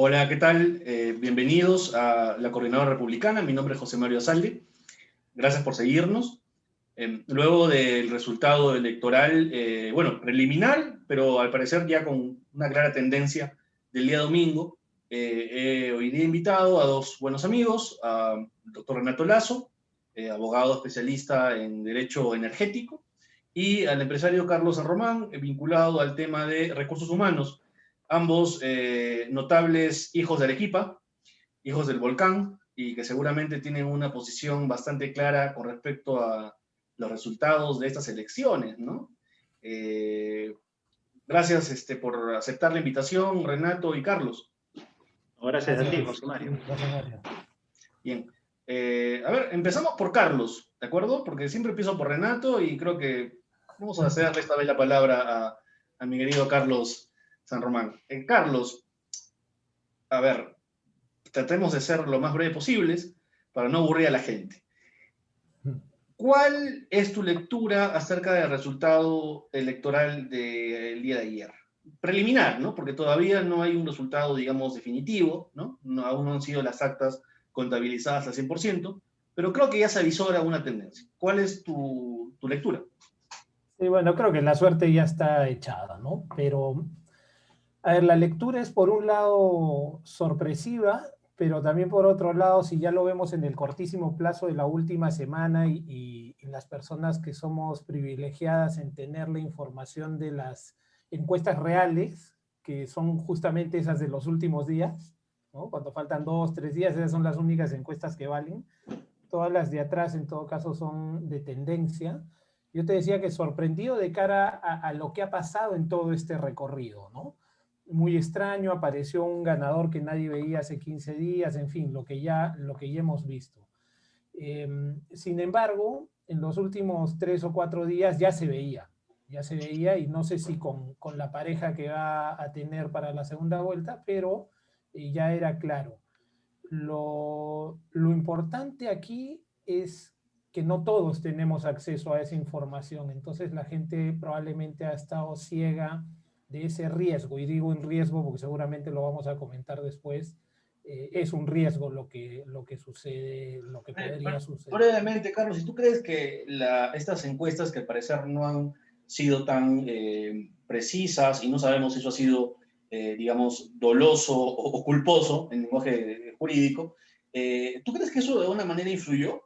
Hola, ¿qué tal? Bienvenidos a la Coordinadora Republicana. Mi nombre es José Mario Azalde. Gracias por seguirnos. Luego del resultado electoral, bueno, preliminar, pero al parecer ya con una clara tendencia del día domingo, hoy día he invitado a dos buenos amigos, al doctor Renato Lazo, abogado especialista en Derecho Energético, y al empresario Carlos San Román, vinculado al tema de recursos humanos. Ambos notables hijos de Arequipa, hijos del volcán, y que seguramente tienen una posición bastante clara con respecto a los resultados de estas elecciones, ¿no? Gracias por aceptar la invitación, Renato y Carlos. Gracias a ti, José Mario. Gracias, Mario. Bien. A ver, empezamos por Carlos, ¿de acuerdo? Porque siempre empiezo por Renato y creo que vamos a cederle esta vez la palabra a mi querido Carlos San Román. Carlos, a ver, tratemos de ser lo más breve posibles para no aburrir a la gente. ¿Cuál es tu lectura acerca del resultado electoral del día de ayer? Preliminar, ¿no? Porque todavía no hay un resultado, digamos, definitivo, ¿no? Aún no han sido las actas contabilizadas al 100%, pero creo que ya se avisora una tendencia. ¿Cuál es tu lectura? Sí, bueno, creo que la suerte ya está echada, ¿no? Pero, a ver, la lectura es por un lado sorpresiva, pero también por otro lado, si ya lo vemos en el cortísimo plazo de la última semana y las personas que somos privilegiadas en tener la información de las encuestas reales, que son justamente esas de los últimos días, ¿no? Cuando faltan 2, 3 días, esas son las únicas encuestas que valen. Todas las de atrás, en todo caso, son de tendencia. Yo te decía que sorprendido de cara a lo que ha pasado en todo este recorrido, ¿no? Muy extraño, apareció un ganador que nadie veía hace 15 días, en fin, lo que ya hemos visto. Sin embargo, en los últimos 3 o 4 días ya se veía y no sé si con la pareja que va a tener para la segunda vuelta, pero ya era claro. Lo importante aquí es que no todos tenemos acceso a esa información, entonces la gente probablemente ha estado ciega de ese riesgo, y digo un riesgo porque seguramente lo vamos a comentar después. Es un riesgo lo que sucede, lo que podría suceder. Brevemente, Carlos, si tú crees que estas encuestas, que al parecer no han sido tan precisas y no sabemos si eso ha sido, digamos, doloso o culposo en lenguaje jurídico, ¿tú crees que eso de alguna manera influyó?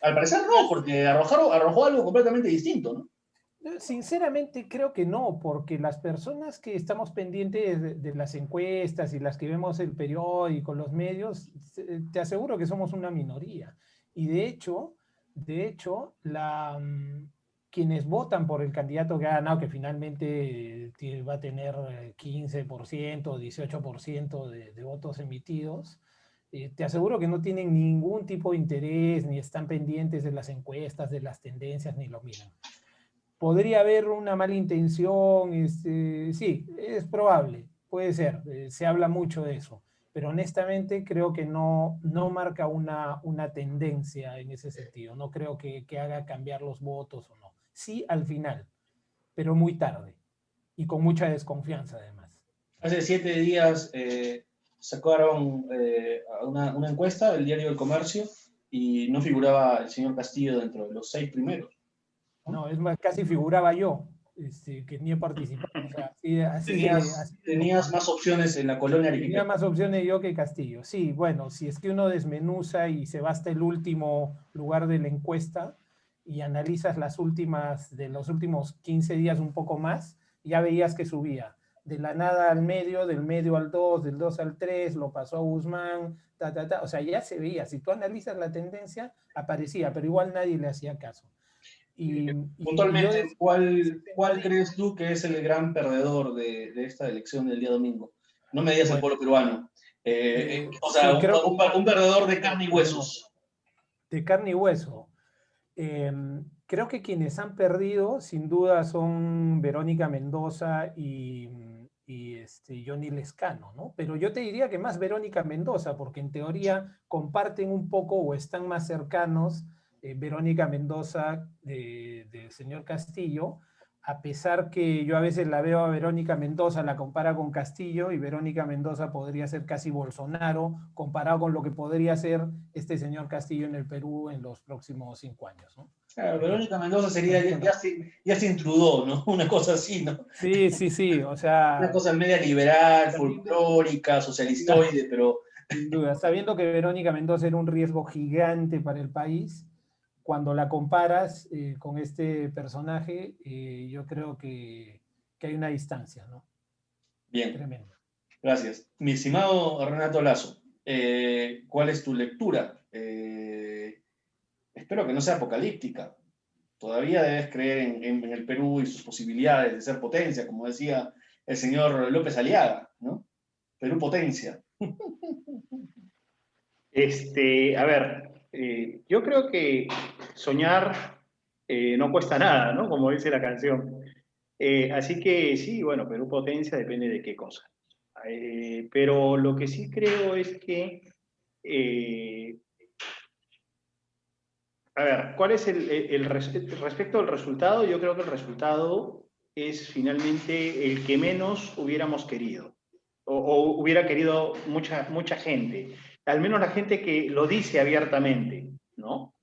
Al parecer no, porque arrojó algo completamente distinto, ¿no? Sinceramente creo que no, porque las personas que estamos pendientes de las encuestas y las que vemos el periódico, los medios, te aseguro que somos una minoría. Y de hecho, quienes votan por el candidato que ha ganado, que finalmente va a tener 15% o 18% de votos emitidos, te aseguro que no tienen ningún tipo de interés, ni están pendientes de las encuestas, de las tendencias, ni lo miran. Podría haber una mala intención, sí, es probable, puede ser, se habla mucho de eso, pero honestamente creo que no marca una tendencia en ese sentido, no creo que haga cambiar los votos o no. Sí, al final, pero muy tarde y con mucha desconfianza además. Hace 7 días sacaron una encuesta del diario El Comercio y no figuraba el señor Castillo dentro de los 6 primeros. No, es más, casi figuraba yo, que ni he participado. O sea, Tenías más opciones en la colonia tenía arequipeña. más opciones yo que Castillo. Sí, bueno, si es que uno desmenuza y se va hasta el último lugar de la encuesta y analizas las últimas, de los últimos 15 días un poco más, ya veías que subía. De la nada al medio, del medio al 2, del 2 al 3, lo pasó a Guzmán, o sea, ya se veía. Si tú analizas la tendencia, aparecía, pero igual nadie le hacía caso. Puntualmente, ¿cuál crees tú que es el gran perdedor de esta elección del día domingo? No me digas el pueblo peruano. O sea, sí, un perdedor de carne y huesos. De carne y hueso. Creo que quienes han perdido, sin duda, son Verónica Mendoza y Johnny Lescano, ¿no? Pero yo te diría que más Verónica Mendoza, porque en teoría comparten un poco o están más cercanos Verónica Mendoza del señor Castillo, a pesar que yo a veces la veo a Verónica Mendoza, la compara con Castillo, y Verónica Mendoza podría ser casi Bolsonaro, comparado con lo que podría ser este señor Castillo en el Perú en los próximos 5 años, ¿no? Claro, Verónica Mendoza sería, ya se intrudó, ¿no? Una cosa así, ¿no? Sí, sí, sí, o Una sea, cosa media liberal, folclórica, socialistoide, pero sin duda, sabiendo que Verónica Mendoza era un riesgo gigante para el país, cuando la comparas con este personaje, yo creo que hay una distancia, ¿no? bien, Tremenda. gracias. Mi estimado Renato Lazo, ¿cuál es tu lectura? Espero que no sea apocalíptica. Todavía debes creer en el Perú y sus posibilidades de ser potencia, como decía el señor López Aliaga, ¿no? Perú potencia. A ver, yo creo que soñar no cuesta nada, ¿no? Como dice la canción. Así que sí, bueno, Perú potencia depende de qué cosa. Pero lo que sí creo es que, a ver, ¿cuál es respecto al resultado? Yo creo que el resultado es finalmente el que menos hubiéramos querido, o hubiera querido mucha gente, al menos la gente que lo dice abiertamente, ¿no?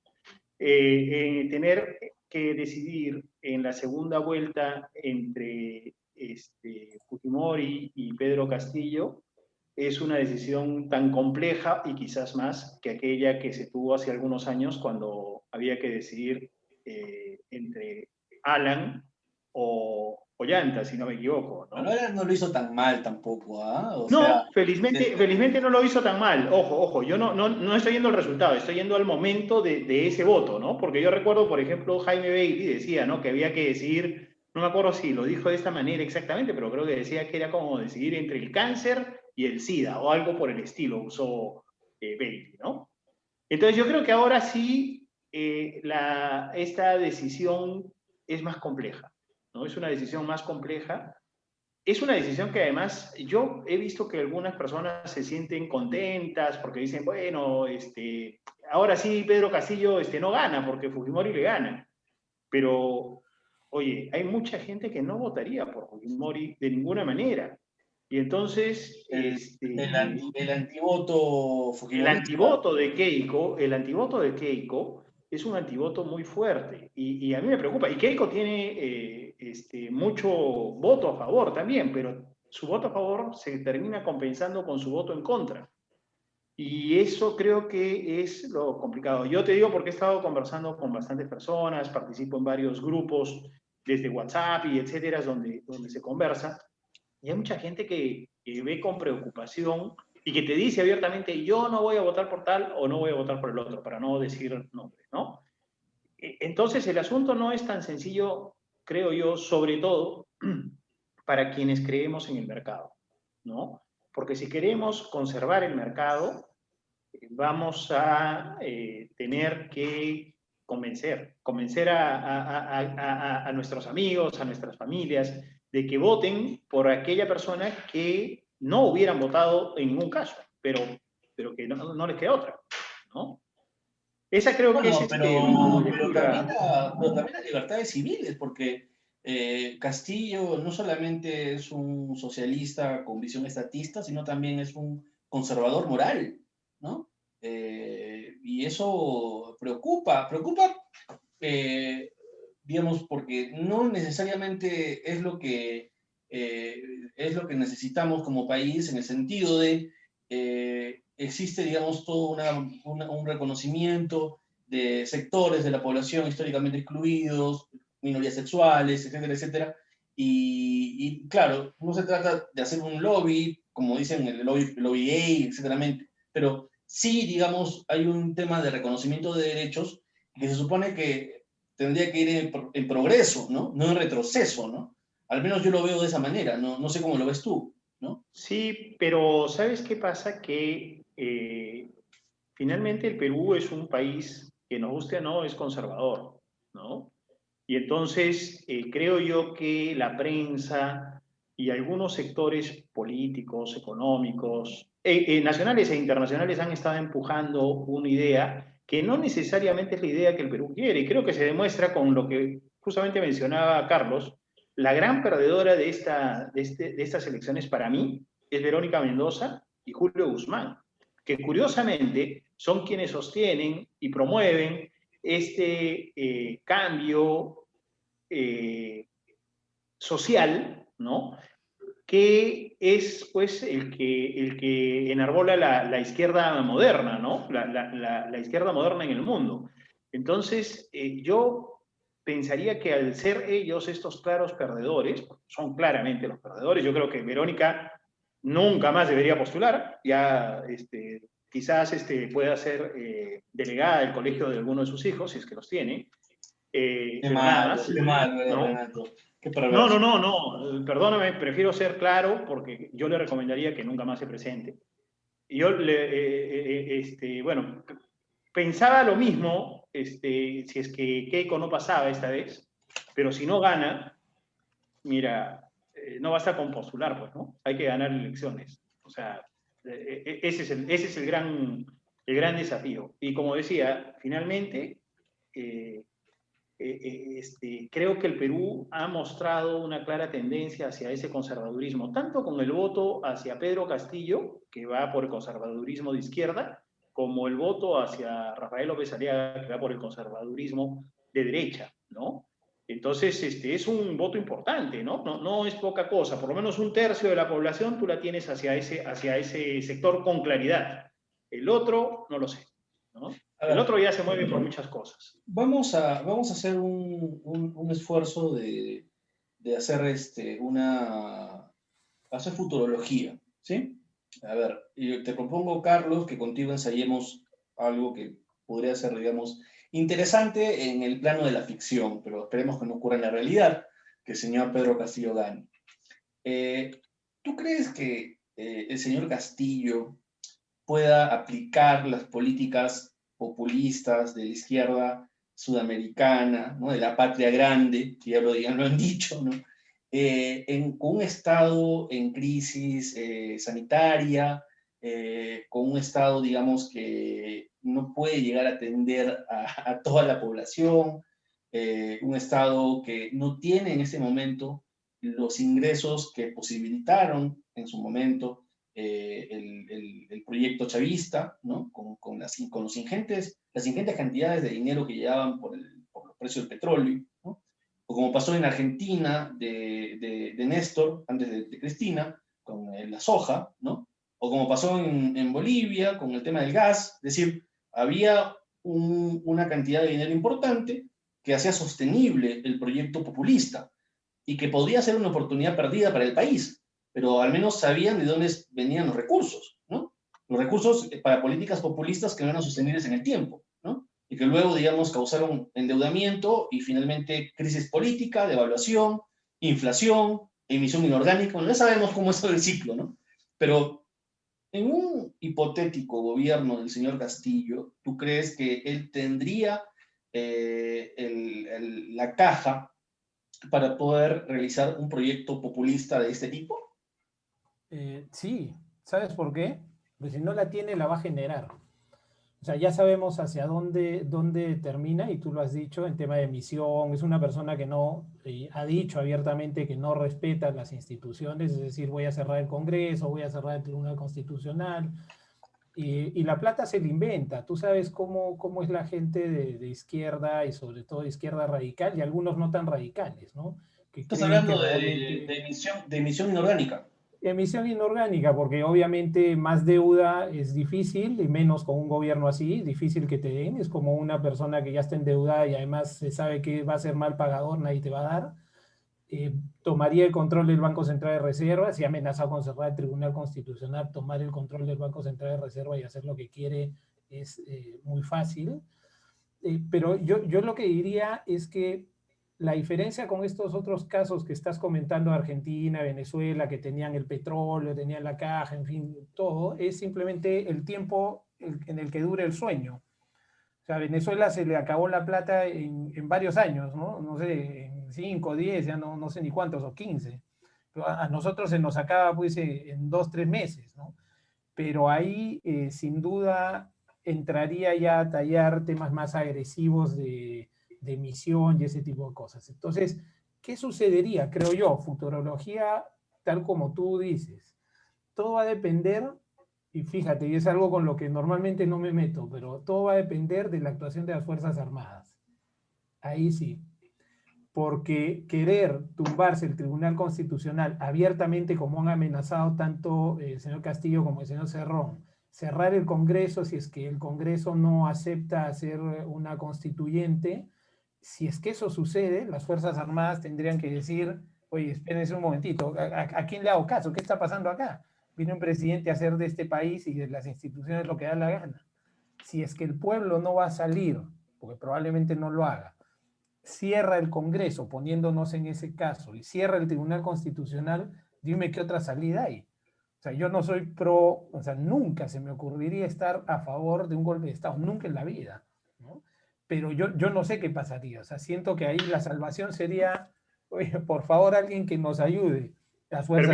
Tener que decidir en la segunda vuelta entre Fujimori y Pedro Castillo es una decisión tan compleja y quizás más que aquella que se tuvo hace algunos años cuando había que decidir entre Alan o Ollanta, si no me equivoco, ¿no? Ahora no lo hizo tan mal tampoco, ¿ah? O sea, No, felizmente no lo hizo tan mal. Ojo, yo no estoy yendo al resultado, estoy yendo al momento de ese voto, ¿no? Porque yo recuerdo, por ejemplo, Jaime Bailey decía, ¿no? Que había que decidir, no me acuerdo si lo dijo de esta manera exactamente, pero creo que decía que era como decidir entre el cáncer y el SIDA, o algo por el estilo, usó Bailey, ¿no? Entonces yo creo que ahora sí esta decisión es más compleja, ¿no? Es una decisión más compleja. Es una decisión que además yo he visto que algunas personas se sienten contentas porque dicen, bueno, ahora sí Pedro Castillo no gana porque Fujimori le gana. Pero, oye, hay mucha gente que no votaría por Fujimori de ninguna manera. Y entonces, el antivoto fujimorista. El antivoto de Keiko es un antivoto muy fuerte y a mí me preocupa. Y Keiko tiene mucho voto a favor también, pero su voto a favor se termina compensando con su voto en contra. Y eso creo que es lo complicado. Yo te digo porque he estado conversando con bastantes personas, participo en varios grupos desde WhatsApp y etcétera, donde se conversa. Y hay mucha gente que ve con preocupación y que te dice abiertamente, yo no voy a votar por tal o no voy a votar por el otro, para no decir nombres, ¿no? Entonces el asunto no es tan sencillo, creo yo, sobre todo para quienes creemos en el mercado, ¿no? Porque si queremos conservar el mercado, vamos a tener que convencer a nuestros amigos, a nuestras familias, de que voten por aquella persona que no hubieran votado en ningún caso, pero que no les queda otra, ¿no? Esa creo que es Bueno, mi pero lectura. también las libertades civiles, porque Castillo no solamente es un socialista con visión estatista, sino también es un conservador moral, ¿no? Y eso eh, digamos, porque no necesariamente es lo que necesitamos como país en el sentido de existe, digamos, todo un reconocimiento de sectores de la población históricamente excluidos, minorías sexuales, etcétera, etcétera. Y claro, no se trata de hacer un lobby, como dicen, el lobby gay, etcétera, pero sí, digamos, hay un tema de reconocimiento de derechos que se supone que tendría que ir en progreso, ¿no? No en retroceso, ¿no? Al menos yo lo veo de esa manera, no sé cómo lo ves tú, ¿no? Sí, pero ¿sabes qué pasa? Que finalmente el Perú es un país que nos guste o no, es conservador, ¿no? Y entonces creo yo que la prensa y algunos sectores políticos, económicos, nacionales e internacionales han estado empujando una idea que no necesariamente es la idea que el Perú quiere. Y creo que se demuestra con lo que justamente mencionaba Carlos, La gran perdedora de estas elecciones para mí es Verónica Mendoza y Julio Guzmán, que curiosamente son quienes sostienen y promueven este cambio social, ¿no? Que es pues el que enarbola la izquierda moderna, ¿no? La izquierda moderna en el mundo. Entonces, yo pensaría que al ser ellos estos claros perdedores, son claramente los perdedores, yo creo que Verónica nunca más debería postular, ya quizás pueda ser delegada del colegio de alguno de sus hijos, si es que los tiene, pero nada más, qué malo, ¿no? Renato. Qué No, perverso. perdóname, prefiero ser claro porque yo le recomendaría que nunca más se presente. Yo, bueno, pensaba lo mismo si es que Keiko no pasaba esta vez, pero si no gana, mira, no basta con postular, pues, ¿no? Hay que ganar elecciones. O sea, ese es el gran desafío. Y como decía, finalmente, creo que el Perú ha mostrado una clara tendencia hacia ese conservadurismo, tanto con el voto hacia Pedro Castillo, que va por el conservadurismo de izquierda, como el voto hacia Rafael López Aliaga, que va por el conservadurismo de derecha, ¿no? Entonces, es un voto importante, ¿no? No es poca cosa, por lo menos un tercio de la población tú la tienes hacia ese sector con claridad. El otro, no lo sé, ¿no? El otro ya se mueve por muchas cosas. Vamos a hacer un esfuerzo de hacer hacer futurología, ¿sí? A ver, y te propongo, Carlos, que contigo ensayemos algo que podría ser, digamos, interesante en el plano de la ficción, pero esperemos que no ocurra en la realidad, que el señor Pedro Castillo gane. ¿Tú crees que el señor Castillo pueda aplicar las políticas populistas de la izquierda sudamericana, ¿no? De la patria grande, que ya lo han dicho, ¿no? Con un Estado en crisis sanitaria, con un Estado, digamos, que no puede llegar a atender a toda la población, un Estado que no tiene en este momento los ingresos que posibilitaron en su momento el proyecto chavista, ¿no? Con las ingentes cantidades de dinero que llegaban por los precios del petróleo, ¿no? O como pasó en Argentina de Néstor, antes de Cristina, con la soja, ¿no? O como pasó en Bolivia con el tema del gas, es decir, había una cantidad de dinero importante que hacía sostenible el proyecto populista y que podía ser una oportunidad perdida para el país, pero al menos sabían de dónde venían los recursos, ¿no? Los recursos para políticas populistas que no eran sostenibles en el tiempo, ¿no? Y que luego, digamos, causaron endeudamiento y finalmente crisis política, devaluación, inflación, emisión inorgánica. Bueno, ya sabemos cómo es todo el ciclo, ¿no? Pero en un hipotético gobierno del señor Castillo, ¿tú crees que él tendría la caja para poder realizar un proyecto populista de este tipo? Sí, ¿sabes por qué? Pues si no la tiene, la va a generar. O sea, ya sabemos hacia dónde termina, y tú lo has dicho en tema de emisión. Es una persona que no ha dicho abiertamente que no respeta las instituciones, es decir, voy a cerrar el Congreso, voy a cerrar el Tribunal Constitucional, y la plata se la inventa. Tú sabes cómo es la gente de izquierda, y sobre todo de izquierda radical, y algunos no tan radicales, ¿no? Que Estás creen que hablando realmente de emisión inorgánica. emisión inorgánica, porque obviamente más deuda es difícil, y menos con un gobierno así, difícil que te den. Es como una persona que ya está endeudada y además se sabe que va a ser mal pagador, nadie te va a dar. Tomaría el control del Banco Central de Reservas y ha amenazado con cerrar el Tribunal Constitucional. Tomar el control del Banco Central de Reserva y hacer lo que quiere es muy fácil. Pero yo lo que diría es que la diferencia con estos otros casos que estás comentando, Argentina, Venezuela, que tenían el petróleo, tenían la caja, en fin, todo, es simplemente el tiempo en el que dure el sueño. O sea, a Venezuela se le acabó la plata en varios años, ¿no? No sé, en 5, 10, ya no sé ni cuántos, o 15. Pero a nosotros se nos acaba pues en 2, 3 meses, ¿no? Pero ahí sin duda entraría ya a tallar temas más agresivos de emisión y ese tipo de cosas. Entonces, ¿qué sucedería? Creo yo, futurología, tal como tú dices. Todo va a depender, y fíjate, y es algo con lo que normalmente no me meto, pero todo va a depender de la actuación de las Fuerzas Armadas. Ahí sí. Porque querer tumbarse el Tribunal Constitucional abiertamente, como han amenazado tanto el señor Castillo como el señor Cerrón, cerrar el Congreso si es que el Congreso no acepta hacer una constituyente, si es que eso sucede, las Fuerzas Armadas tendrían que decir, oye, espérense un momentito, ¿a quién le hago caso? ¿Qué está pasando acá? Viene un presidente a hacer de este país y de las instituciones lo que da la gana. Si es que el pueblo no va a salir, porque probablemente no lo haga, cierra el Congreso, poniéndonos en ese caso, y cierra el Tribunal Constitucional, dime qué otra salida hay. O sea, yo no soy pro, o sea, nunca se me ocurriría estar a favor de un golpe de Estado, nunca en la vida, ¿no? Pero yo no sé qué pasaría, o sea, siento que ahí la salvación sería, oye, por favor, alguien que nos ayude. Las fuerzas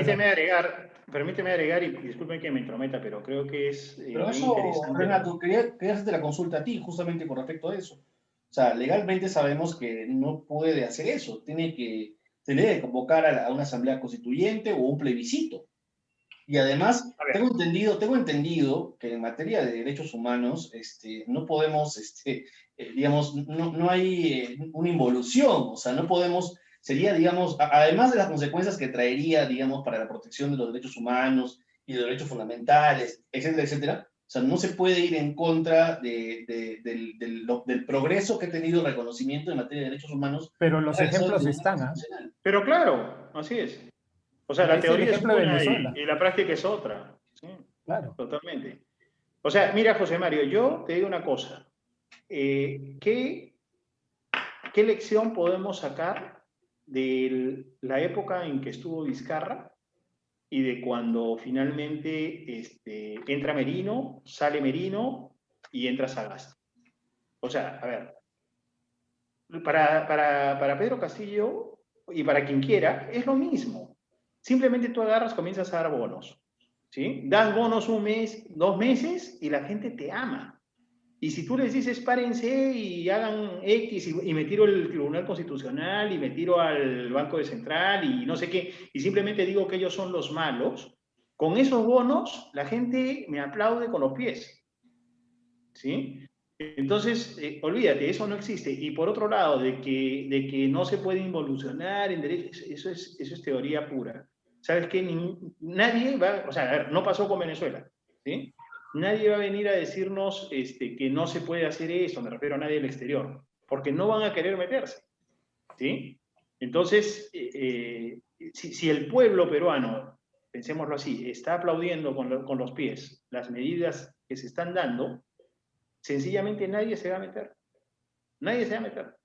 Permíteme agregar, y disculpen que me entrometa, pero creo que es Pero bien eso, interesante. Renato, quería hacerte la consulta a ti, justamente con respecto a eso. O sea, legalmente sabemos que no puede hacer eso, se debe convocar a una asamblea constituyente o un plebiscito. Y además, tengo entendido que en materia de derechos humanos, no podemos, digamos, no hay una involución, o sea, no podemos, sería, digamos, además de las consecuencias que traería, digamos, para la protección de los derechos humanos y de los derechos fundamentales, etcétera, etcétera, o sea, no se puede ir en contra del progreso que ha tenido el reconocimiento en materia de derechos humanos. Pero los ejemplos están, ¿ah? Pero claro, así es. O sea, Ahí la está el teoría es ejemplo de una Venezuela. y la práctica es otra. Sí, claro. Totalmente. O sea, mira, José Mario, yo te digo una cosa. ¿Qué lección podemos sacar de la época en que estuvo Vizcarra y de cuando finalmente entra Merino, sale Merino y entra Sagasti? O sea, a ver, para Pedro Castillo y para quien quiera, es lo mismo. Simplemente tú agarras, comienzas a dar bonos, ¿sí? Das bonos un mes, 2 meses y la gente te ama. Y si tú les dices, párense y hagan X y me tiro el Tribunal Constitucional y me tiro al Banco de Central y no sé qué, y simplemente digo que ellos son los malos, con esos bonos la gente me aplaude con los pies, ¿sí? Entonces, olvídate, eso no existe. Y por otro lado, de que no se puede involucionar en derechos, eso es teoría pura. ¿Sabes qué? Nadie va, o sea, a ver, no pasó con Venezuela, ¿sí? Nadie va a venir a decirnos que no se puede hacer eso, me refiero a nadie del exterior, porque no van a querer meterse, ¿sí? Entonces, si el pueblo peruano, pensémoslo así, está aplaudiendo con los pies las medidas que se están dando, sencillamente nadie se va a meter. Nadie se va a meter.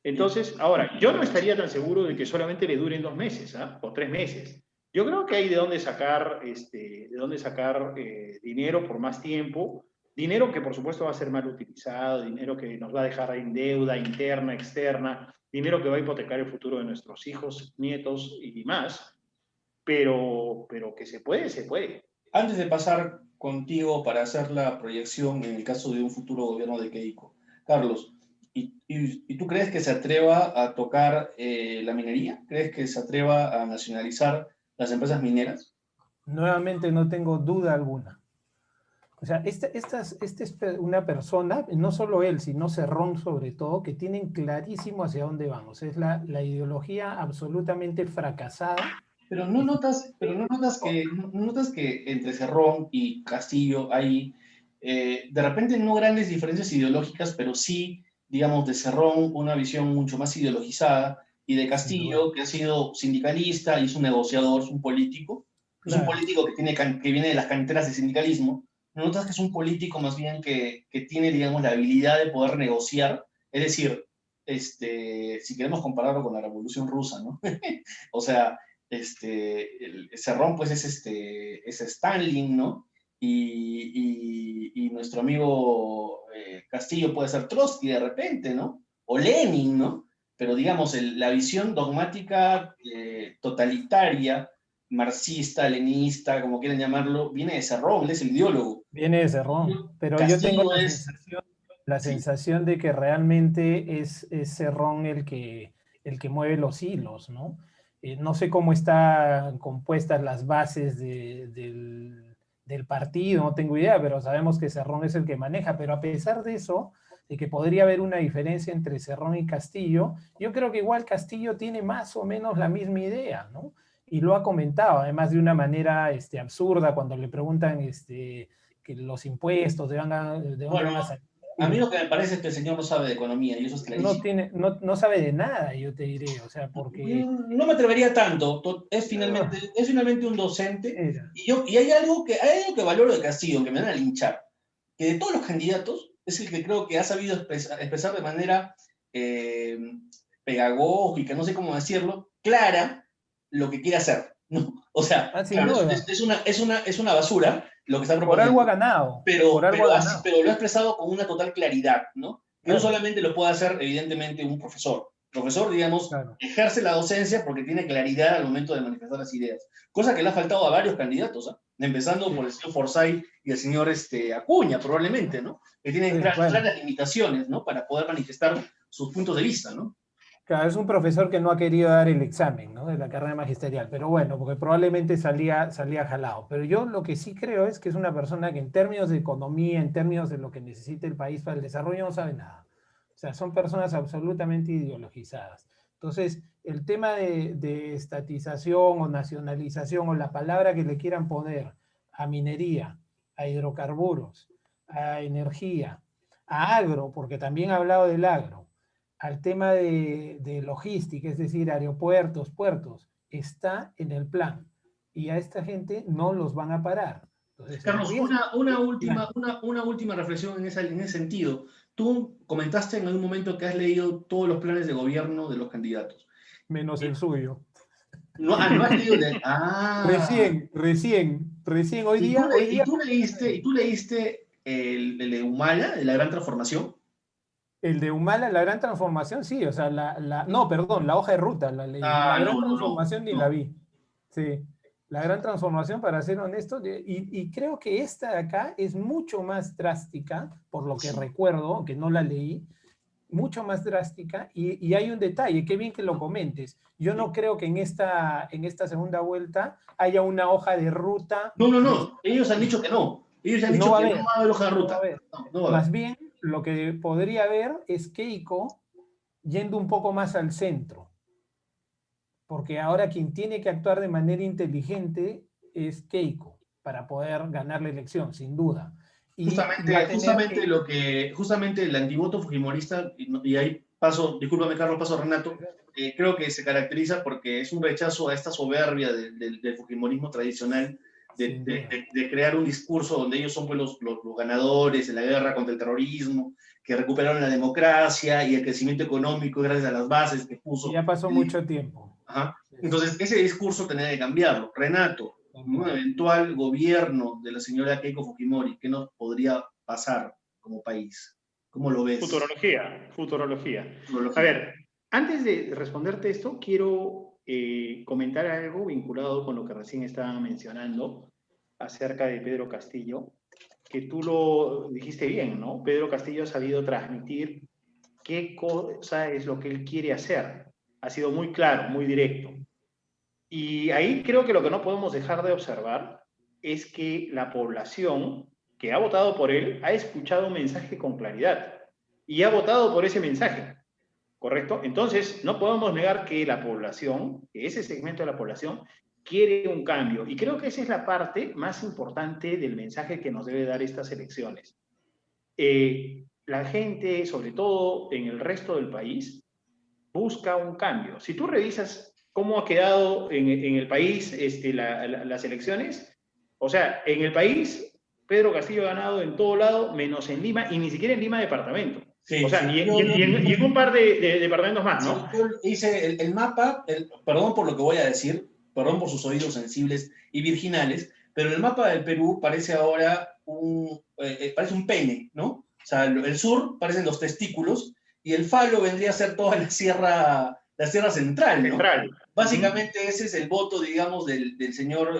Entonces, ahora, yo no estaría tan seguro de que solamente le duren 2 meses, ¿eh? O 3 meses. Yo creo que hay de dónde sacar dinero por más tiempo, dinero que por supuesto va a ser mal utilizado, dinero que nos va a dejar en deuda interna, externa, dinero que va a hipotecar el futuro de nuestros hijos, nietos y más, pero que se puede, se puede. Antes de pasar contigo para hacer la proyección en el caso de un futuro gobierno de Keiko, Carlos, ¿y tú crees que se atreva a tocar la minería? ¿Crees que se atreva a nacionalizar las empresas mineras? Nuevamente no tengo duda alguna. O sea, esta es una persona, no solo él, sino Cerrón sobre todo, que tienen clarísimo hacia dónde van. O sea, es la ideología absolutamente fracasada. Pero no notas que entre Cerrón y Castillo hay de repente no grandes diferencias ideológicas, pero sí, digamos, de Cerrón una visión mucho más ideologizada y de Castillo, que ha sido sindicalista y es un negociador, es un político, es un político que viene de las canteras del sindicalismo. ¿No notas que es un político más bien que tiene, digamos, la habilidad de poder negociar? Es decir, si queremos compararlo con la Revolución Rusa, ¿no? O sea, Cerrón pues es Stalin, ¿no? Y nuestro amigo Castillo puede ser Trotsky de repente, ¿no? O Lenin, ¿no? Pero digamos, la visión dogmática, totalitaria, marxista, leninista, como quieran llamarlo, viene de Cerrón, él es el ideólogo. Viene de Cerrón, pero Castillo yo tengo la sensación de que realmente es Cerrón el que el que mueve los hilos, ¿no? No sé cómo están compuestas las bases del partido, no tengo idea, pero sabemos que Cerrón es el que maneja, pero a pesar de eso, de que podría haber una diferencia entre Cerrón y Castillo, yo creo que igual Castillo tiene más o menos la misma idea, ¿no? Y lo ha comentado, además de una manera absurda, cuando le preguntan que los impuestos, de dónde van a Bueno, salir. a mí lo que me parece es que el señor no sabe de economía y eso es clarísimo. No sabe de nada, yo te diré, o sea, porque... No me atrevería tanto. ah, Es finalmente un docente. Era. Y hay algo que valoro de Castillo, que me van a linchar. Que de todos los candidatos, es el que creo que ha sabido expresar de manera eh, pedagógica, no sé cómo decirlo, clara, lo que quiere hacer, ¿no? O sea, Sin claro, duda. es una basura lo que está Por algo ha proponiendo, ganado, por pero, algo ha pero, así, ganado. pero lo ha expresado con una total claridad, ¿no? Que no Claro, solamente lo puede hacer, evidentemente, un profesor. El profesor, digamos, claro. ejerce la docencia porque tiene claridad al momento de manifestar las ideas, cosa que le ha faltado a varios candidatos, ¿eh? Empezando por el señor Forsyth y el señor Acuña, probablemente, ¿no? Que tienen Sí, bueno. claras limitaciones, ¿no? Para poder manifestar sus puntos de vista, ¿no? Claro, es un profesor que no ha querido dar el examen, ¿no? De la carrera magisterial, pero bueno, porque probablemente salía jalado. Pero yo lo que sí creo es que es una persona que en términos de economía, en términos de lo que necesita el país para el desarrollo, no sabe nada. O sea, son personas absolutamente ideologizadas. Entonces, el tema de estatización o nacionalización o la palabra que le quieran poner a minería, a hidrocarburos, a energía, a agro, porque también ha hablado del agro, al tema de logística, es decir, aeropuertos, puertos, está en el plan. Y a esta gente no los van a parar. Entonces, el Carlos, riesgo una última reflexión en ese sentido. Tú comentaste en algún momento que has leído todos los planes de gobierno de los candidatos. menos el suyo. No has leído Recién, hoy día, y tú leíste el de Humala, de la gran transformación. el de Humala, la gran transformación, sí, o sea, no, perdón, la hoja de ruta la leí, la Ah, gran no, no, no, transformación ni la no. vi. Sí, la gran transformación, para ser honesto, y creo que esta de acá es mucho más drástica, por lo que recuerdo, que no la leí, mucho más drástica, y hay un detalle, qué bien que lo comentes. Yo no creo que en esta segunda vuelta haya una hoja de ruta. No, no, no. Ellos han dicho que no. Ellos han No dicho va a que no haber, va a haber hoja de no va a ruta. haber. No, no va a Más haber. bien, lo que podría haber es Keiko yendo un poco más al centro, porque ahora quien tiene que actuar de manera inteligente es Keiko para poder ganar la elección, sin duda. Y va a tener que... Justamente el antivoto fujimorista, y ahí paso, discúlpame Carlos, paso a Renato, creo que se caracteriza porque es un rechazo a esta soberbia del fujimorismo tradicional, Sin duda. de crear un discurso donde ellos son pues, los ganadores en la guerra contra el terrorismo, que recuperaron la democracia y el crecimiento económico gracias a las bases que Y puso. ya pasó mucho tiempo. Ajá. Entonces, ese discurso tenía que cambiarlo. Renato, un Cambiar. eventual gobierno de la señora Keiko Fujimori, ¿qué nos podría pasar como país? ¿Cómo lo ves? Futurología. A Futurología. ver, antes de responderte esto, quiero comentar algo vinculado con lo que recién estaban mencionando acerca de Pedro Castillo, que tú lo dijiste bien, ¿no? Pedro Castillo ha sabido transmitir qué cosa es lo que él quiere hacer. Ha sido muy claro, muy directo. Y ahí creo que lo que no podemos dejar de observar es que la población que ha votado por él ha escuchado un mensaje con claridad y ha votado por ese mensaje, ¿correcto? Entonces, no podemos negar que la población, que ese segmento de la población, quiere un cambio. Y creo que esa es la parte más importante del mensaje que nos debe dar estas elecciones. La gente, sobre todo en el resto del país, busca un cambio. Si tú revisas cómo ha quedado en el país las elecciones, o sea, en el país, Pedro Castillo ha ganado en todo lado, menos en Lima, y ni siquiera en Lima departamento. Sí, O sea, sí. y en un par de departamentos más, Sí, ¿no? yo hice el mapa, perdón por lo que voy a decir, perdón por sus oídos sensibles y virginales, pero el mapa del Perú parece ahora parece un pene, ¿no? O sea, el sur parecen los testículos y el falo vendría a ser toda la sierra central, ¿no? Central. Básicamente ese es el voto, digamos, del señor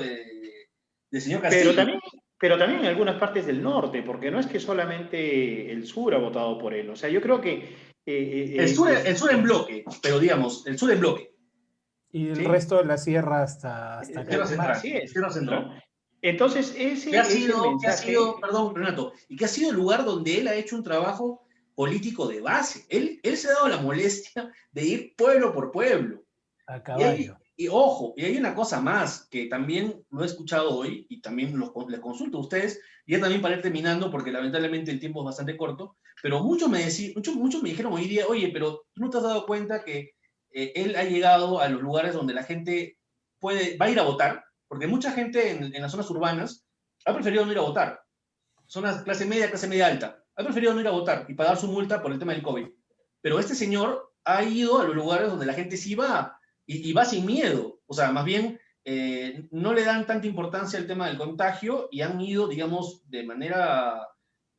Pero Castillo. también, pero también en algunas partes del norte, porque no es que solamente el sur ha votado por él. O sea, yo creo que El sur en bloque, pero digamos, el sur en bloque. Y el ¿Sí? resto de la sierra hasta acá. Sierra Central. Así es, Sierra Central. ¿no? Entonces, ese ¿Qué ha es el mensaje. perdón, Renato, y que ha sido el lugar donde él ha hecho un trabajo político de base? Él se ha dado la molestia de ir pueblo por pueblo. A caballo. Y ojo, y hay una cosa más que también lo he escuchado hoy y también les consulto a ustedes, y ya también para ir terminando, porque lamentablemente el tiempo es bastante corto, pero muchos me dijeron hoy día, oye, pero tú no te has dado cuenta que él ha llegado a los lugares donde la gente va a ir a votar, porque mucha gente en las zonas urbanas ha preferido no ir a votar, zonas clase media alta, ha preferido no ir a votar y pagar su multa por el tema del COVID. Pero este señor ha ido a los lugares donde la gente sí va y va sin miedo. O sea, más bien no le dan tanta importancia al tema del contagio y han ido, digamos, de manera,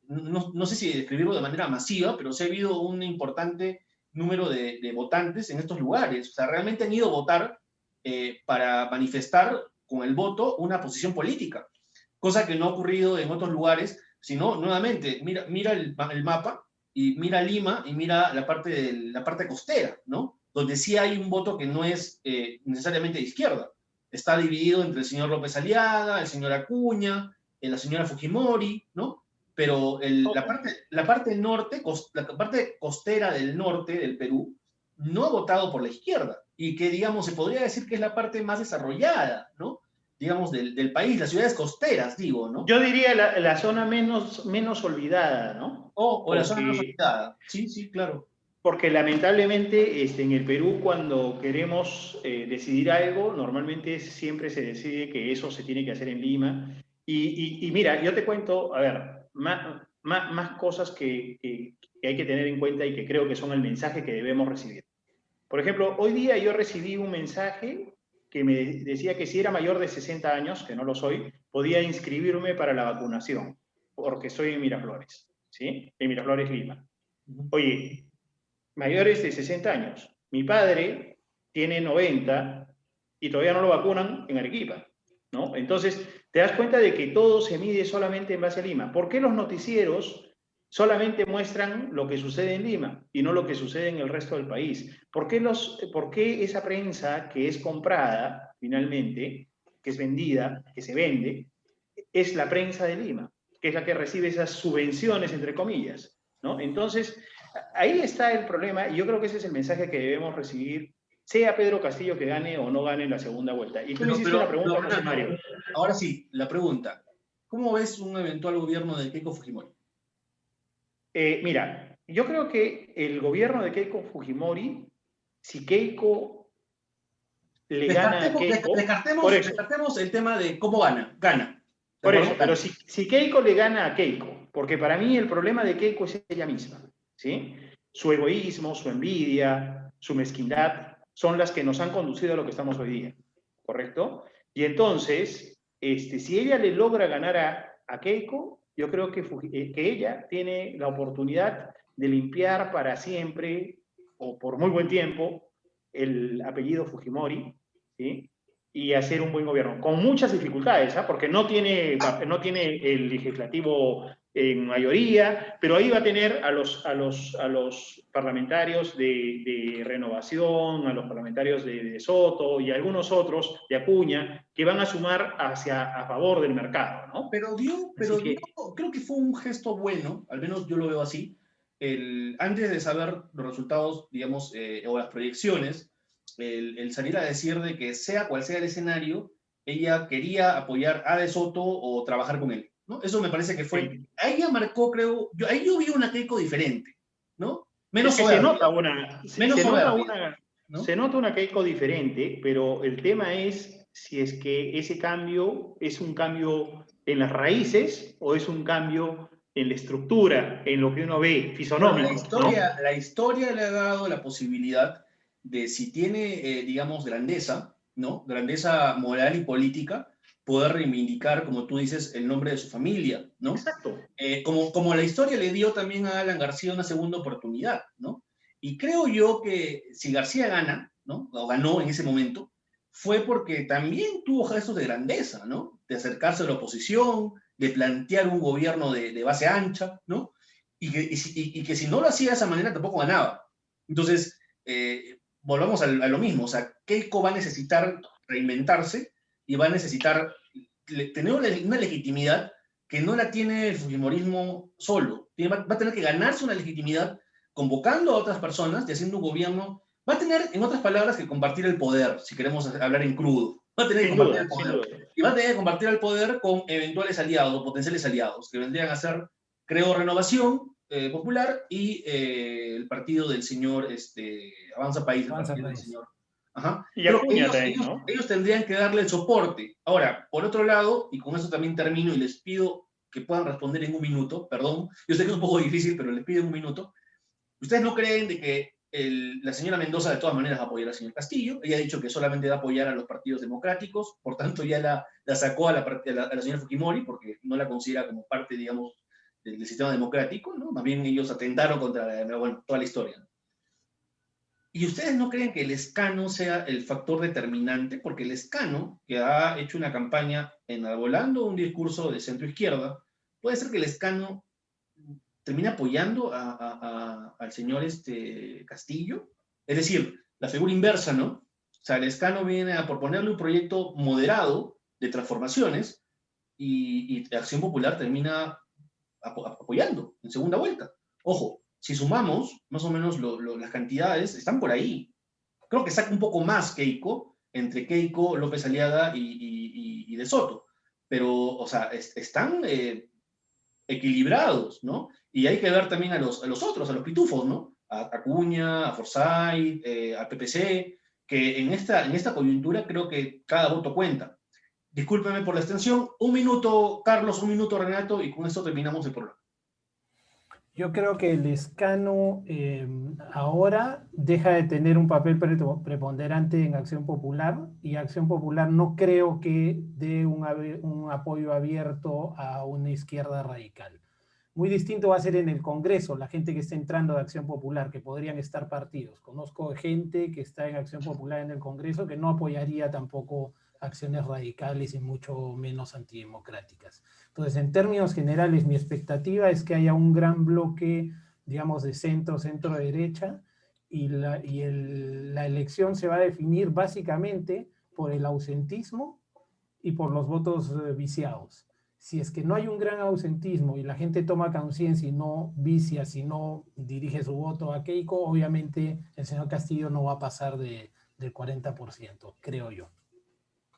no sé si describirlo de manera masiva, pero sí ha habido un importante número de votantes en estos lugares. O sea, realmente han ido a votar para manifestar con el voto una posición política, cosa que no ha ocurrido en otros lugares, sino, nuevamente, mira el mapa y mira Lima y mira la parte costera, ¿no? Donde sí hay un voto que no es necesariamente de izquierda. Está dividido entre el señor López Aliaga, el señor Acuña, la señora Fujimori, ¿no? Pero la parte norte, la parte costera del norte del Perú, no ha votado por la izquierda. Y que, digamos, se podría decir que es la parte más desarrollada, ¿no? Digamos, del país, las ciudades costeras, digo, ¿no? Yo diría la zona menos olvidada, ¿no? O la zona menos olvidada. Sí, sí, claro. Porque lamentablemente en el Perú, cuando queremos decidir algo, normalmente siempre se decide que eso se tiene que hacer en Lima. Y mira, yo te cuento, a ver, más cosas que hay que tener en cuenta y que creo que son el mensaje que debemos recibir. Por ejemplo, hoy día yo recibí un mensaje que me decía que si era mayor de 60 años, que no lo soy, podía inscribirme para la vacunación, porque estoy en Miraflores, ¿sí? En Miraflores, Lima. Oye, mayores de 60 años. Mi padre tiene 90 y todavía no lo vacunan en Arequipa, ¿no? Entonces, te das cuenta de que todo se mide solamente en base a Lima. ¿Por qué los noticieros solamente muestran lo que sucede en Lima y no lo que sucede en el resto del país? ¿Por qué esa prensa que es comprada finalmente, que es vendida, que se vende, es la prensa de Lima, que es la que recibe esas subvenciones, entre comillas, ¿no? Entonces, ahí está el problema y yo creo que ese es el mensaje que debemos recibir, sea Pedro Castillo que gane o no gane en la segunda vuelta. Y tú me hiciste una pregunta, José Mario. Ahora sí, la pregunta. ¿Cómo ves un eventual gobierno de Keiko Fujimori? Mira, yo creo que el gobierno de Keiko Fujimori, si Keiko le gana a Keiko... Descartemos el tema de cómo gana. Por eso, pero si Keiko le gana a Keiko, porque para mí el problema de Keiko es ella misma, ¿sí? Su egoísmo, su envidia, su mezquindad, son las que nos han conducido a lo que estamos hoy día, ¿correcto? Y entonces, si ella le logra ganar a Keiko, yo creo que ella tiene la oportunidad de limpiar para siempre, o por muy buen tiempo, el apellido Fujimori, ¿sí? Y hacer un buen gobierno, con muchas dificultades, ¿eh? Porque no tiene el legislativo en mayoría, pero ahí va a tener a los parlamentarios de Renovación, a los parlamentarios de Soto y algunos otros de Acuña, que van a sumar a favor del mercado, ¿no? Pero creo que fue un gesto bueno, al menos yo lo veo así, antes de saber los resultados, digamos, o las proyecciones, el salir a decir de que sea cual sea el escenario, ella quería apoyar a De Soto o trabajar con él, ¿no? Eso me parece que fue... Sí. A ella marcó, creo... Ahí yo vi una Keiko diferente, ¿no? Menos soberbia. Se nota una Keiko diferente, pero el tema es si es que ese cambio es un cambio en las raíces o es un cambio en la estructura, en lo que uno ve fisonómico. La historia le ha dado la posibilidad de, si tiene, digamos, grandeza, ¿no? Grandeza moral y política, poder reivindicar, como tú dices, el nombre de su familia, ¿no? Exacto. Como la historia le dio también a Alan García una segunda oportunidad, ¿no? Y creo yo que si García gana, ¿no? O ganó en ese momento, fue porque también tuvo gestos de grandeza, ¿no? De acercarse a la oposición, de plantear un gobierno de base ancha, ¿no? y que si no lo hacía de esa manera tampoco ganaba. Entonces, volvamos a lo mismo, o sea, Keiko va a necesitar reinventarse y va a necesitar tener una legitimidad que no la tiene el fujimorismo solo. Va a tener que ganarse una legitimidad convocando a otras personas y haciendo un gobierno. Va a tener, en otras palabras, que compartir el poder, si queremos hablar en crudo. Va a tener que compartir el poder. Y va a tener que compartir el poder con eventuales aliados, potenciales aliados, que vendrían a ser, creo, Renovación Popular y el partido del señor Avanza País. Avanza País. País. Del señor. Ajá. Y Acuña también, ¿no? Ellos tendrían que darle el soporte. Ahora, por otro lado, y con eso también termino y les pido que puedan responder en un minuto, perdón, yo sé que es un poco difícil, pero les pido en un minuto. ¿Ustedes no creen de que la señora Mendoza de todas maneras va a apoyar al señor Castillo? Ella ha dicho que solamente va a apoyar a los partidos democráticos, por tanto ya la sacó a la señora Fujimori, porque no la considera como parte, digamos, del sistema democrático, ¿no? Más bien ellos atentaron contra toda la historia, ¿no? ¿Y ustedes no creen que el escano sea el factor determinante? Porque el escano, que ha hecho una campaña enarbolando un discurso de centro-izquierda, puede ser que el escano termine apoyando al señor Castillo. Es decir, la figura inversa, ¿no? O sea, el escano viene a proponerle un proyecto moderado de transformaciones y Acción Popular termina apoyando en segunda vuelta. Ojo, si sumamos, más o menos las cantidades están por ahí. Creo que saca un poco más Keiko, entre Keiko, López Aliaga y De Soto. Pero, o sea, están equilibrados, ¿no? Y hay que ver también a los otros, a los pitufos, ¿no? A Acuña, a Forsyth, a PPC, que en esta coyuntura creo que cada voto cuenta. Discúlpeme por la extensión. Un minuto, Carlos, un minuto, Renato, y con esto terminamos el programa. Yo creo que el escano ahora deja de tener un papel preponderante en Acción Popular, y Acción Popular no creo que dé un apoyo abierto a una izquierda radical. Muy distinto va a ser en el Congreso, la gente que está entrando de Acción Popular, que podrían estar partidos. Conozco gente que está en Acción Popular en el Congreso que no apoyaría tampoco acciones radicales y mucho menos antidemocráticas. Entonces, en términos generales, mi expectativa es que haya un gran bloque, digamos, de centro-derecha, y la elección se va a definir básicamente por el ausentismo y por los votos viciados. Si es que no hay un gran ausentismo y la gente toma conciencia y no vicia, si no dirige su voto a Keiko, obviamente el señor Castillo no va a pasar del 40%, creo yo.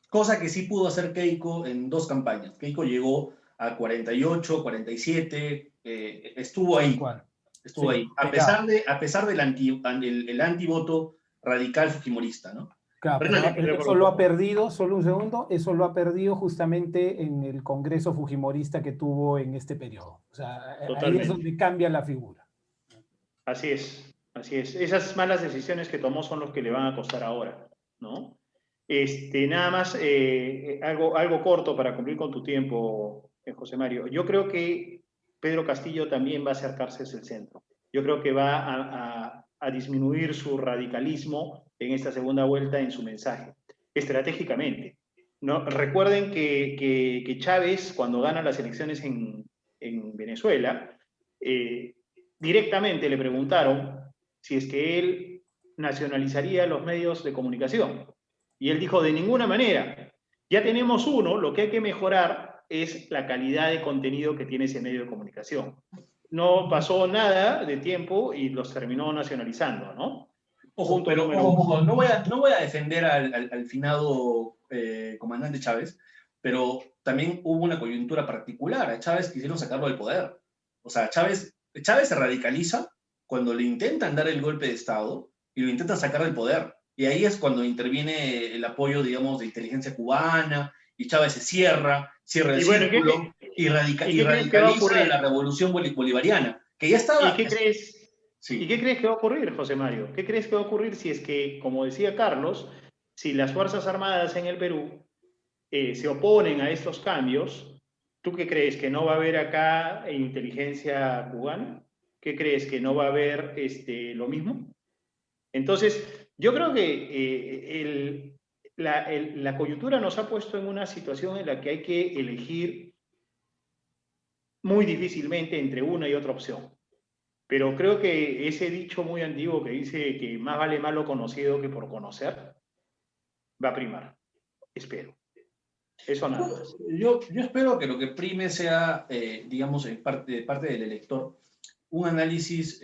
Cosa que sí pudo hacer Keiko en dos campañas. Keiko llegó a 48, 47, estuvo ahí. Estuvo ahí. A pesar del antivoto radical fujimorista, ¿no? Claro, pero eso lo ha perdido, solo un segundo, eso lo ha perdido justamente en el Congreso fujimorista que tuvo en este periodo. O sea, ahí es donde cambia la figura. Así es, así es. Esas malas decisiones que tomó son los que le van a costar ahora, ¿no? Nada más, algo corto para cumplir con tu tiempo, José Mario. Yo creo que Pedro Castillo también va a acercarse hacia el centro. Yo creo que va a disminuir su radicalismo en esta segunda vuelta en su mensaje, estratégicamente. ¿No? Recuerden que Chávez, cuando gana las elecciones en Venezuela, directamente le preguntaron si es que él nacionalizaría los medios de comunicación. Y él dijo, de ninguna manera. Ya tenemos uno, lo que hay que mejorar es la calidad de contenido que tiene ese medio de comunicación. No pasó nada de tiempo y los terminó nacionalizando, ¿no? Ojo, pero ojo, no voy a defender al finado comandante Chávez, pero también hubo una coyuntura particular. A Chávez quisieron sacarlo del poder. O sea, Chávez se radicaliza cuando le intentan dar el golpe de Estado y lo intentan sacar del poder. Y ahí es cuando interviene el apoyo, digamos, de inteligencia cubana, y Chávez se cierra el círculo y radicaliza la revolución bolivariana, que ya estaba... ¿Y qué crees? Sí. ¿Y qué crees que va a ocurrir, José Mario? ¿Qué crees que va a ocurrir si es que, como decía Carlos, si las Fuerzas Armadas en el Perú se oponen a estos cambios? ¿Tú qué crees? ¿Que no va a haber acá inteligencia cubana? ¿Qué crees? ¿Que no va a haber lo mismo? Entonces, yo creo que la coyuntura nos ha puesto en una situación en la que hay que elegir muy difícilmente entre una y otra opción. Pero creo que ese dicho muy antiguo que dice que más vale malo conocido que por conocer, va a primar. Espero. Eso nada más. Yo espero que lo que prime sea, digamos, de parte del elector, un análisis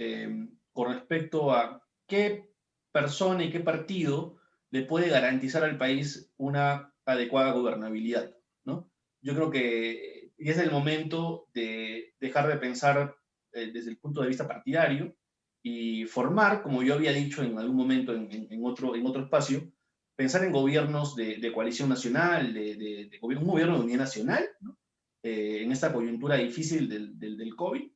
con respecto a qué persona y qué partido le puede garantizar al país una adecuada gobernabilidad, ¿no? Yo creo que ya es el momento de dejar de pensar desde el punto de vista partidario y formar, como yo había dicho en algún momento en otro espacio, pensar en gobiernos de coalición nacional, un gobierno de unidad nacional, ¿no? En esta coyuntura difícil del COVID,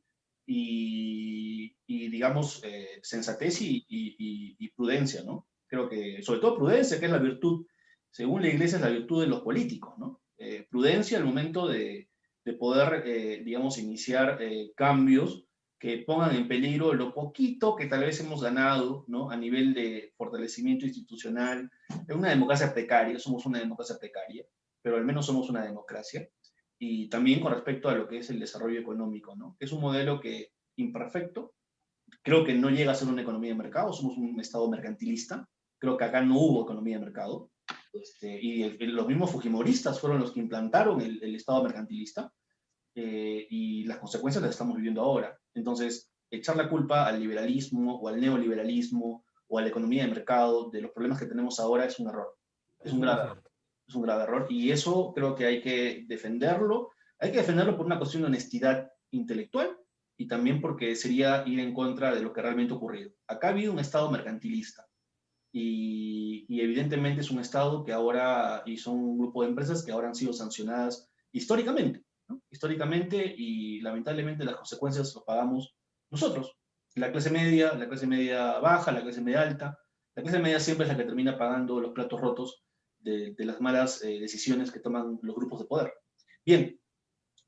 y digamos, sensatez y prudencia, ¿no? Creo que, sobre todo prudencia, que es la virtud, según la Iglesia, es la virtud de los políticos, ¿no? Prudencia al momento de poder, digamos, iniciar cambios que pongan en peligro lo poquito que tal vez hemos ganado, ¿no? A nivel de fortalecimiento institucional, en una democracia precaria, somos una democracia precaria, pero al menos somos una democracia, y también con respecto a lo que es el desarrollo económico, ¿no? Es un modelo que, imperfecto, creo que no llega a ser una economía de mercado, somos un Estado mercantilista, creo que acá no hubo economía de mercado, los mismos fujimoristas fueron los que implantaron el Estado mercantilista, y las consecuencias las estamos viviendo ahora. Entonces, echar la culpa al liberalismo o al neoliberalismo o a la economía de mercado de los problemas que tenemos ahora es un error. Es un grave error. Es un grave error. Y eso creo que hay que defenderlo. Hay que defenderlo por una cuestión de honestidad intelectual y también porque sería ir en contra de lo que realmente ha ocurrido. Acá ha habido un Estado mercantilista y evidentemente es un Estado que ahora, y son un grupo de empresas que ahora han sido sancionadas históricamente, ¿no? Históricamente, y lamentablemente las consecuencias las pagamos nosotros, la clase media baja, la clase media alta. La clase media siempre es la que termina pagando los platos rotos de las malas decisiones que toman los grupos de poder. Bien,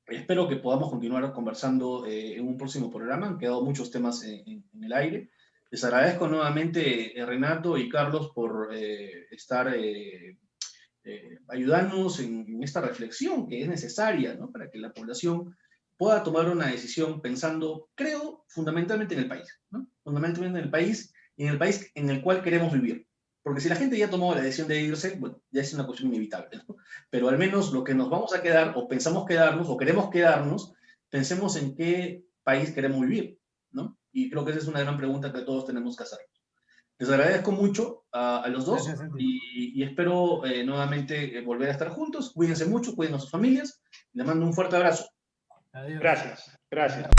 espero que podamos continuar conversando en un próximo programa. Han quedado muchos temas en el aire. Les agradezco nuevamente, Renato y Carlos, por estar ayudándonos en esta reflexión que es necesaria, ¿no? Para que la población pueda tomar una decisión pensando, creo, fundamentalmente en el país, ¿no? Fundamentalmente en el país y en el país en el cual queremos vivir. Porque si la gente ya tomó la decisión de irse, bueno, ya es una cuestión inevitable, ¿no? Pero al menos lo que nos vamos a quedar, o pensamos quedarnos, o queremos quedarnos, pensemos en qué país queremos vivir, ¿no? Y creo que esa es una gran pregunta que todos tenemos que hacer. Les agradezco mucho a los dos. Gracias, y espero nuevamente volver a estar juntos. Cuídense mucho, cuiden a sus familias. Les mando un fuerte abrazo. Adiós. Gracias.